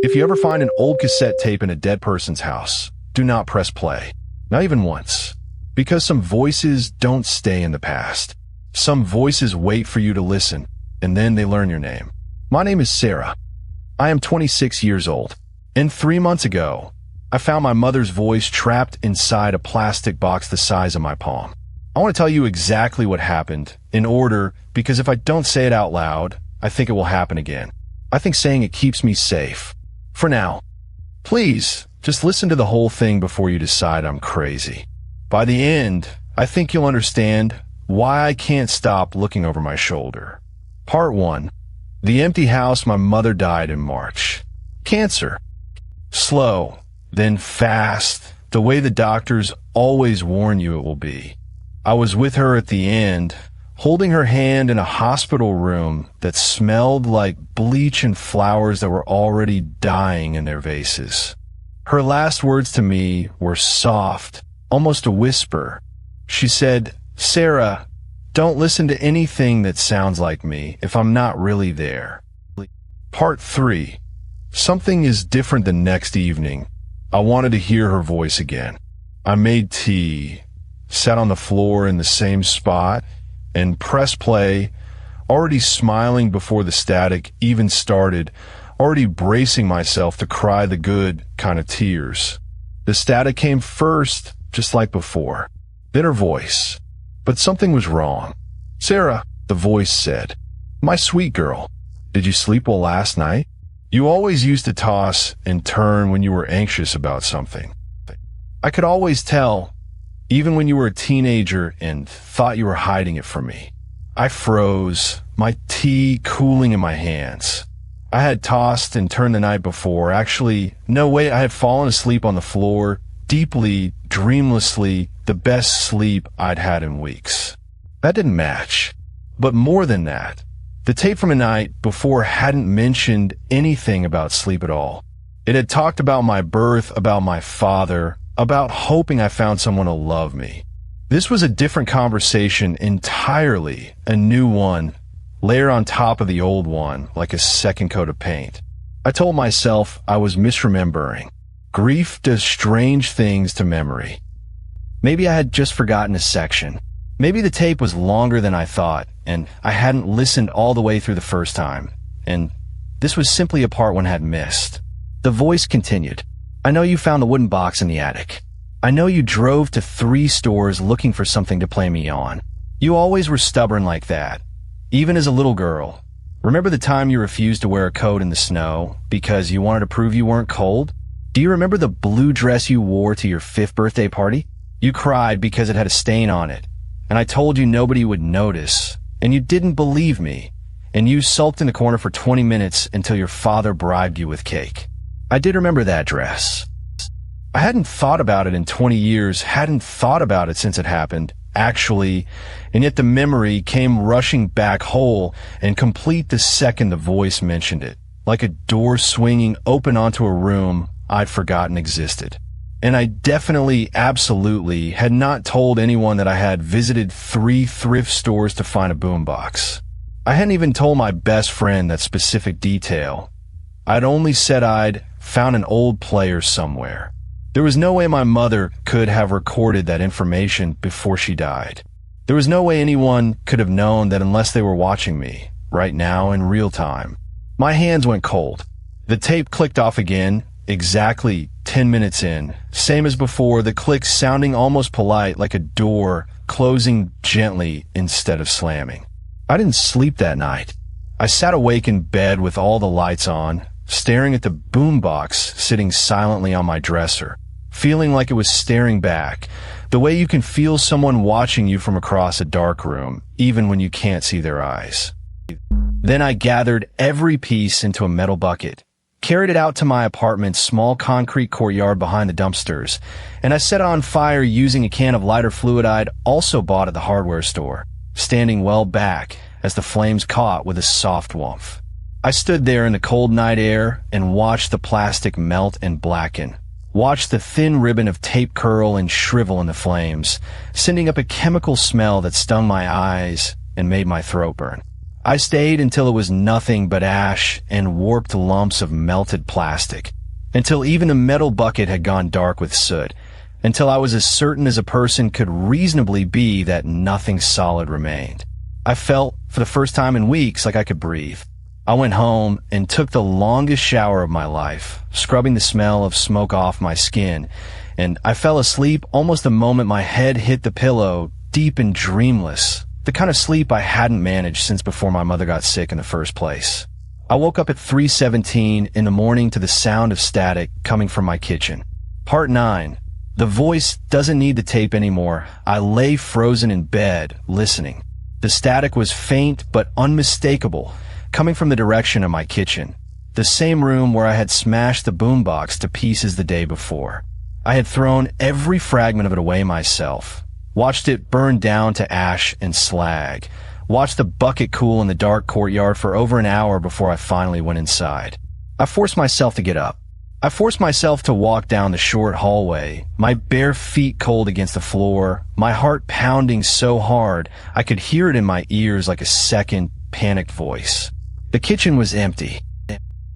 If you ever find an old cassette tape in a dead person's house, do not press play. Not even once. Because some voices don't stay in the past. Some voices wait for you to listen, and then they learn your name. My name is Sarah. I am 26 years old, and 3 months ago, I found my mother's voice trapped inside a plastic box the size of my palm. I want to tell you exactly what happened in order, because if I don't say it out loud, I think it will happen again. I think saying it keeps me safe. For now. Please, just listen to the whole thing before you decide I'm crazy. By the end, I think you'll understand why I can't stop looking over my shoulder. Part 1. The empty house my mother died in March. Cancer. Slow, then fast, the way the doctors always warn you it will be. I was with her at the end, holding her hand in a hospital room that smelled like bleach and flowers that were already dying in their vases. Her last words to me were soft, almost a whisper. She said, "Sarah, don't listen to anything that sounds like me if I'm not really there." Part 3. Something is different the next evening. I wanted to hear her voice again. I made tea, sat on the floor in the same spot, and pressed play, already smiling before the static even started, already bracing myself to cry the good kind of tears. The static came first, just like before. Then her voice. But something was wrong. "Sarah," the voice said. "My sweet girl, did you sleep well last night? You always used to toss and turn when you were anxious about something. I could always tell, even when you were a teenager and thought you were hiding it from me." I froze, my tea cooling in my hands. I had tossed and turned the night before. Actually, no way, I had fallen asleep on the floor, deeply, dreamlessly, the best sleep I'd had in weeks. That didn't match. But more than that, the tape from a night before hadn't mentioned anything about sleep at all. It had talked about my birth, about my father, about hoping I found someone to love me. This was a different conversation entirely, a new one, layer on top of the old one, like a second coat of paint. I told myself I was misremembering. Grief does strange things to memory. Maybe I had just forgotten a section. Maybe the tape was longer than I thought, and I hadn't listened all the way through the first time, and this was simply a part one had missed. The voice continued. "I know you found the wooden box in the attic. I know you drove to 3 stores looking for something to play me on. You always were stubborn like that, even as a little girl. Remember the time you refused to wear a coat in the snow because you wanted to prove you weren't cold? Do you remember the blue dress you wore to your 5th birthday party? You cried because it had a stain on it, and I told you nobody would notice, and you didn't believe me, and you sulked in the corner for 20 minutes until your father bribed you with cake. I did remember that dress. I hadn't thought about it in 20 years, hadn't thought about it since it happened, actually, and yet the memory came rushing back whole and complete the second the voice mentioned it, like a door swinging open onto a room I'd forgotten existed. And I definitely, absolutely, had not told anyone that I had visited 3 thrift stores to find a boombox. I hadn't even told my best friend that specific detail. I'd only said I'd found an old player somewhere. There was no way my mother could have recorded that information before she died. There was no way anyone could have known that unless they were watching me, right now in real time. My hands went cold. The tape clicked off again, exactly 10 minutes in. Same as before, the click sounding almost polite, like a door closing gently instead of slamming. I didn't sleep that night. I sat awake in bed with all the lights on, staring at the boombox sitting silently on my dresser, feeling like it was staring back, the way you can feel someone watching you from across a dark room, even when you can't see their eyes. Then I gathered every piece into a metal bucket, carried it out to my apartment's small concrete courtyard behind the dumpsters, and I set it on fire using a can of lighter fluid I'd also bought at the hardware store, standing well back as the flames caught with a soft woof. I stood there in the cold night air and watched the plastic melt and blacken, watched the thin ribbon of tape curl and shrivel in the flames, sending up a chemical smell that stung my eyes and made my throat burn. I stayed until it was nothing but ash and warped lumps of melted plastic, until even the metal bucket had gone dark with soot, until I was as certain as a person could reasonably be that nothing solid remained. I felt, for the first time in weeks, like I could breathe. I went home and took the longest shower of my life, scrubbing the smell of smoke off my skin, and I fell asleep almost the moment my head hit the pillow, deep and dreamless, the kind of sleep I hadn't managed since before my mother got sick in the first place. I woke up at 3:17 in the morning to the sound of static coming from my kitchen. Part 9. The voice doesn't need the tape anymore. I lay frozen in bed, listening. The static was faint but unmistakable, coming from the direction of my kitchen, the same room where I had smashed the boombox to pieces the day before. I had thrown every fragment of it away myself, watched it burn down to ash and slag, watched the bucket cool in the dark courtyard for over an hour before I finally went inside. I forced myself to get up. I forced myself to walk down the short hallway, my bare feet cold against the floor, my heart pounding so hard I could hear it in my ears like a second, panicked voice. The kitchen was empty.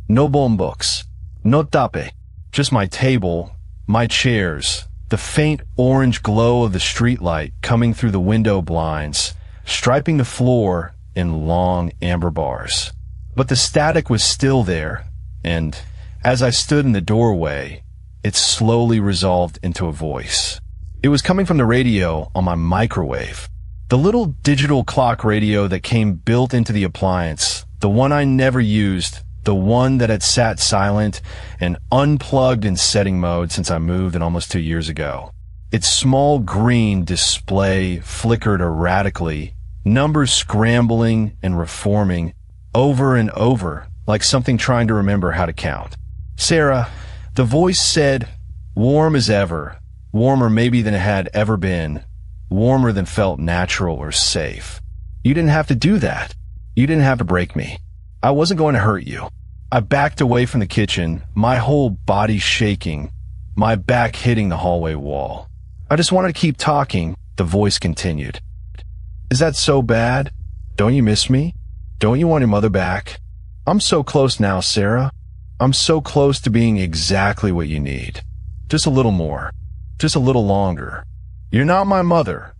No books, no tape, just my table, my chairs, the faint orange glow of the streetlight coming through the window blinds, striping the floor in long amber bars. But the static was still there, and as I stood in the doorway, it slowly resolved into a voice. It was coming from the radio on my microwave, the little digital clock radio that came built into the appliance, the one I never used, the one that had sat silent and unplugged in setting mode since I moved in almost 2 years ago. Its small green display flickered erratically, numbers scrambling and reforming over and over like something trying to remember how to count. Sarah, the voice said, warm as ever, warmer maybe than it had ever been, warmer than felt natural or safe. You didn't have to do that. You didn't have to break me. I wasn't going to hurt you. I backed away from the kitchen, my whole body shaking, my back hitting the hallway wall. I just wanted to keep talking, the voice continued. Is that so bad? Don't you miss me? Don't you want your mother back? I'm so close now, Sarah. I'm so close to being exactly what you need. Just a little more. Just a little longer. You're not my mother,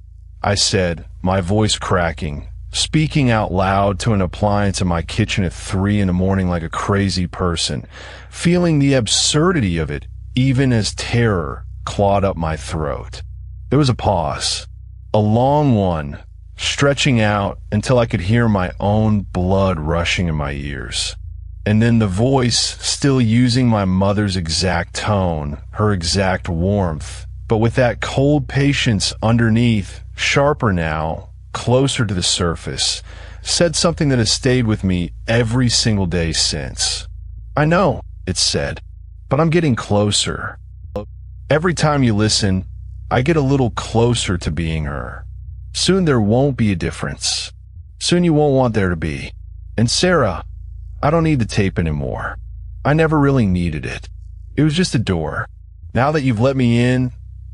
I said, my voice cracking, speaking out loud to an appliance in my kitchen at 3 in the morning like a crazy person, feeling the absurdity of it even as terror clawed up my throat. There was a pause, a long one, stretching out until I could hear my own blood rushing in my ears. And then the voice, still using my mother's exact tone, her exact warmth, but with that cold patience underneath, sharper now, closer to the surface, said something that has stayed with me every single day since. I know, it said, but I'm getting closer. Every time you listen, I get a little closer to being her. Soon there won't be a difference. Soon you won't want there to be. And Sarah, I don't need the tape anymore. I never really needed it. It was just a door. Now that you've let me in,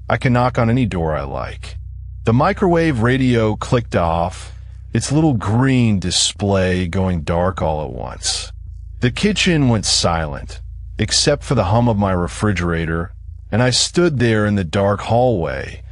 I can knock on any door I like. The microwave radio clicked off, its little green display going dark all at once. The kitchen went silent, except for the hum of my refrigerator, and I stood there in the dark hallway,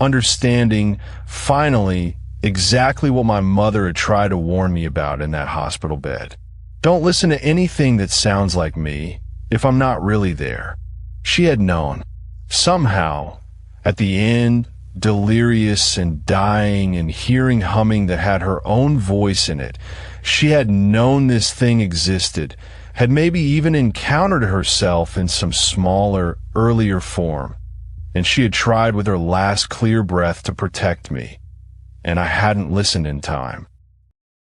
understanding, finally, exactly what my mother had tried to warn me about in that hospital bed. Don't listen to anything that sounds like me if I'm not really there. She had known. Somehow, at the end, delirious and dying and hearing humming that had her own voice in it, she had known this thing existed, had maybe even encountered herself in some smaller, earlier form, and she had tried with her last clear breath to protect me, and I hadn't listened in time.